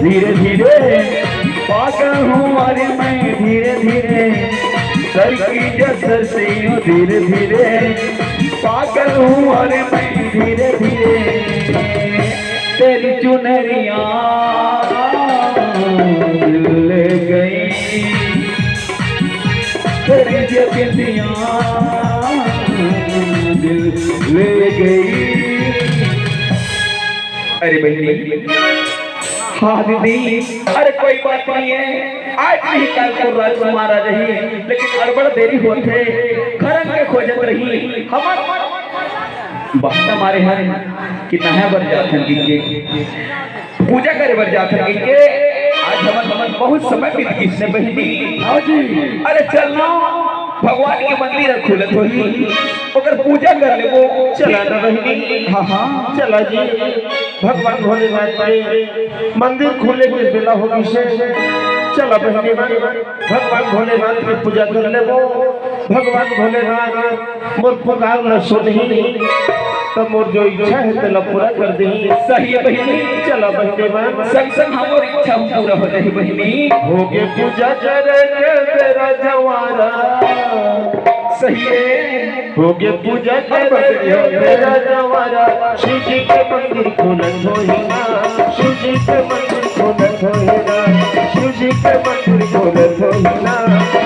धीरे धीरे पागल हूँ अरे मैं धीरे धीरे सर की जसर से धीरे धीरे पागल हूँ अरे मैं धीरे धीरे तेरी चुनरिया ले गई तेरी जबिंदियाँ दिल ले गई। अरे बहनी हाँ दीदी अरे कोई बात नहीं है आज नहीं कल को राजकुमार आ रही लेकिन गड़बड़ देरी होते खरंग के खोजत रही हमारे बात हमारे हैं कितना है बर जाथन के पूजा करे बर जाथन के आज हमन बहुत समय बीत किसने बहनी हाँ जी अरे चलना भगवान के मंदिर खुलत होई ओकर पूजा कर ले वो चला ना बहनी हाँ हाँ चला जी भगवान भोलेनाथ के मंदिर खुले के बेला होगी से चला बहनी भगवान भोलेनाथ की पूजा कर ले वो भगवान भोलेनाथ मोर पुकार न सुनही तो मोर जो इच्छा है तेला पूरा कर दे। सही है बहनी चला बहनी संग संग हमारी इच्छा पूरा हो जाए बहनी होगे पूजा करेंगे तेरा जवारा सही है होगे पूजा करेंगे तेरा जवारा शिव जी के मंदिर खोलत होइना शिव जी के मंदिर खोलत होइना शिव जी के मंदिर खोलत होइना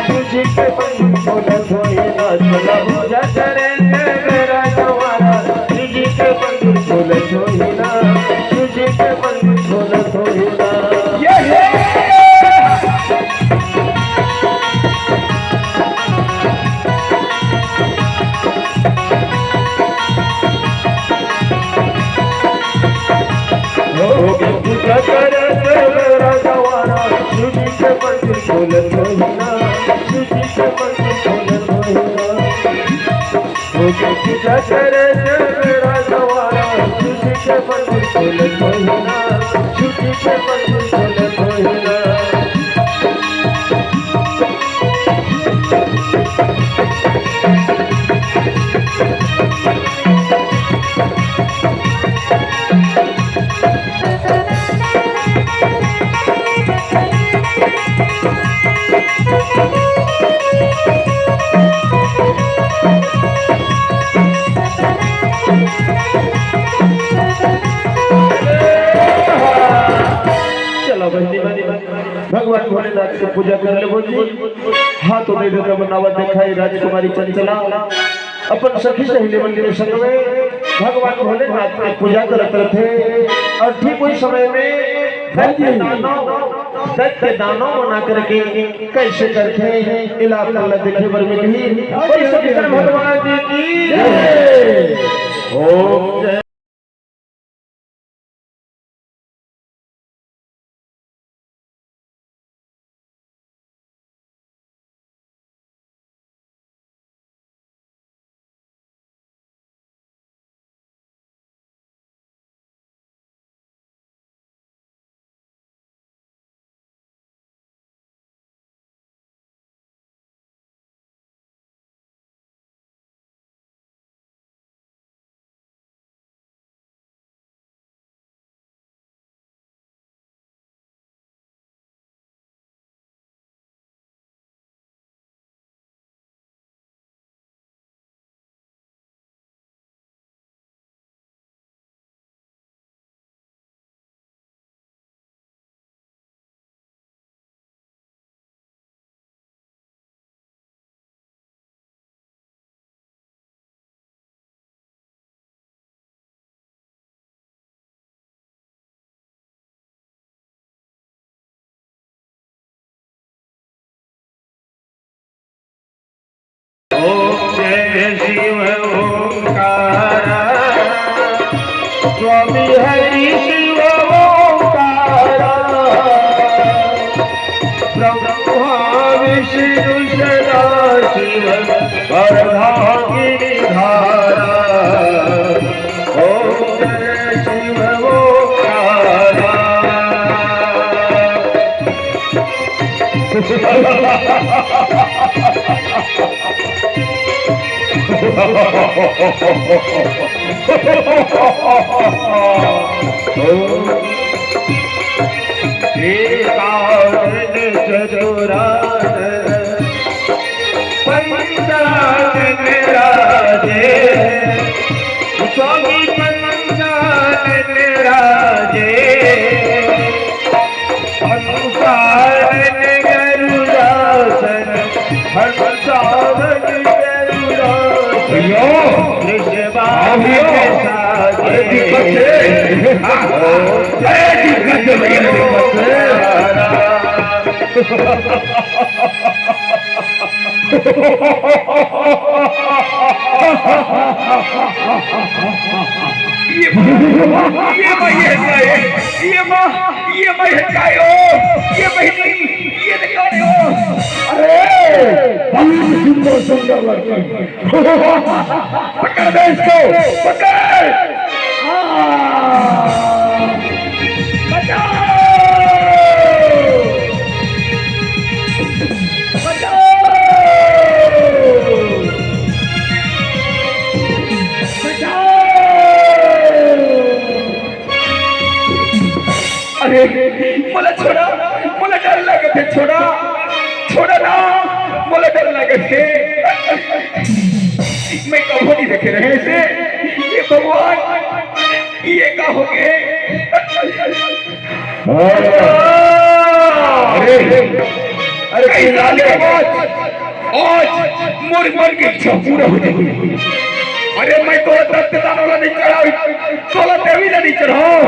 शिव जी के मंदिर खोलत होइना चला पूजा करेंगे तेरा जवारा शिव जी के मंदिर खोलत होइना शिव जी के मंदिर खोलत होइना। पूजा करेंगे मेरा जवाना शिव जी के मंदिर खोलत होइना शिव जी के मंदिर खोलत होइना पूजा करेंगे मेरा जवाना शिव जी के मंदिर खोलत होइना शिव जी के मंदिर खोलत होइना। भगवान भोलेनाथ की पूजा कर ले बोली हाथ उठे देकर बनावा दिखाई राजकुमारी चंचला अपन सखी सहेली मंदिर संग में भगवान भोलेनाथ की पूजा करते थे और ठीक उस समय में दैत्य दानव बना करके कैसे करते हैं इलाका देखे बर मिली भगवान जी की ओम जय शिव ओंकार स्वामी हरि शिव ओंकार ब्रह्मा विष्णु सदा शिव वरदा गिरिधारा ओम जय शिव ओंकार। पंचानन राजे स्वामी पंचानन राजे हंसावन गरुड़ासन हंसावन गरुड़ासन ऋषभावे सुंदर लड़का पकड़ दे इसको पकड़ बचाओ अरे मला छोड़ा मला डर लगे थे छोड़ा छोड़ा ना मला डर लगे थे मैं कभी नहीं देखे रहे इसे ये भगवान ये का हो गए अरे अरे आज मोर मन की इच्छा पूरा हो जाएगी अरे मैं तोला दत्तदान वाला नहीं चढ़ा तोला देवी नहीं चढ़ाओ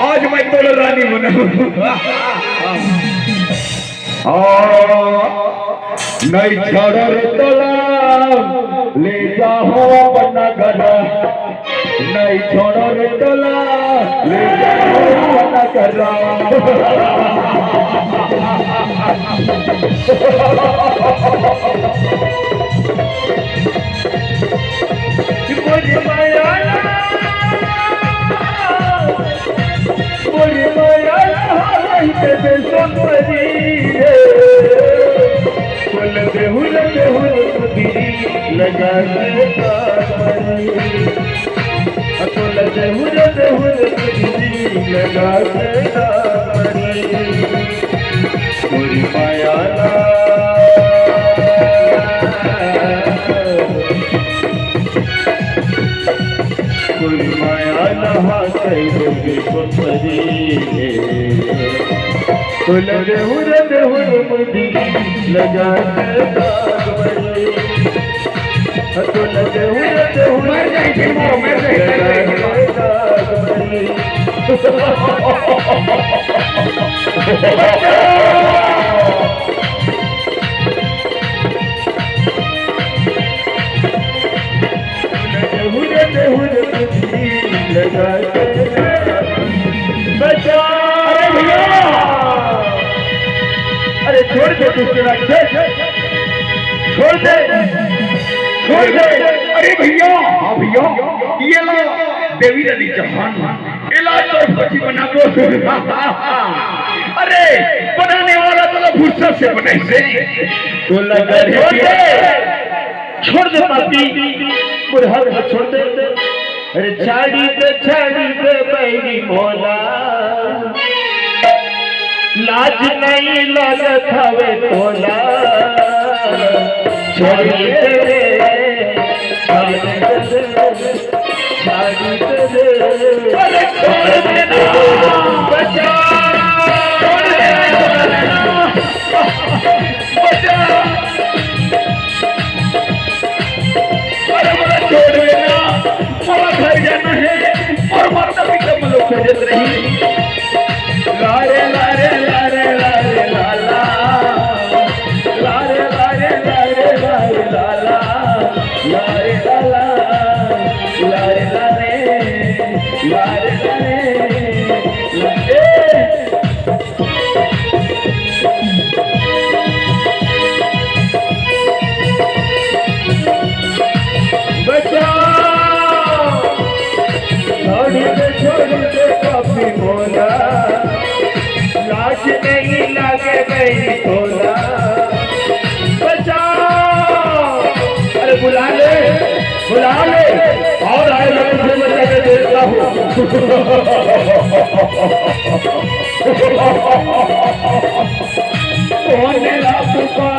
आज मैं तोला रानी बनाऊं नहीं छोड़ो रे तोला ले जाओ अपना घर नहीं छोड़ो रे तोला ले जाओ अपना घर लगा माया माया नहा मुझी लगा अरे छोड़ दे छोड़ दे अरे भैया हाँ भैया ये ला देवी नदी जहान इलाज तो पची बना दो अरे बनाने वाला तो फुर्सत से बने से तो लगा छोड़ दे पापी बुढ़ा छोड़ दे अरे छाड़ी दे बैरी मोला लाज नहीं लागत हवे तोला छोड़ी दे अरे छोड़ देना बचा अरे बोला छोड़ देना बोला घर जाना है और माता पिता मलो खोजत रही लारे लारे लारे लारे लाला लारे लारे लारे लारे लाला लारे लाला लारे लारे लारे लारे छोड़ दे काफी बोला लाज नहीं लगे गई बोला बचाओ अरे बुला ले और आए मैं तुझे बचा के देता हूँ कौन मेरा पुकार